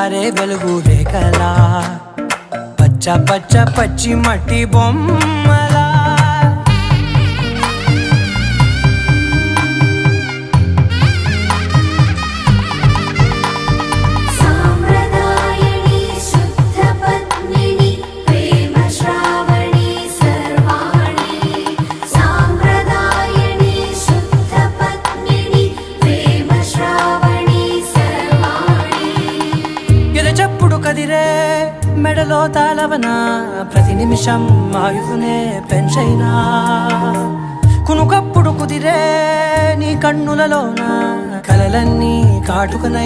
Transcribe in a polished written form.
పారే వెలుగు రేఖలా పచ్చ పచ్చ పచ్చి మట్టి బొమ్మలా చెప్పుడు కదిరే మెడలో తాళవన ప్రతి నిమిషం ఆయువునే పెంచైనా కునుకప్పుడు కుదిరే నీ కన్నులలోన కలలన్నీ కాటుకనై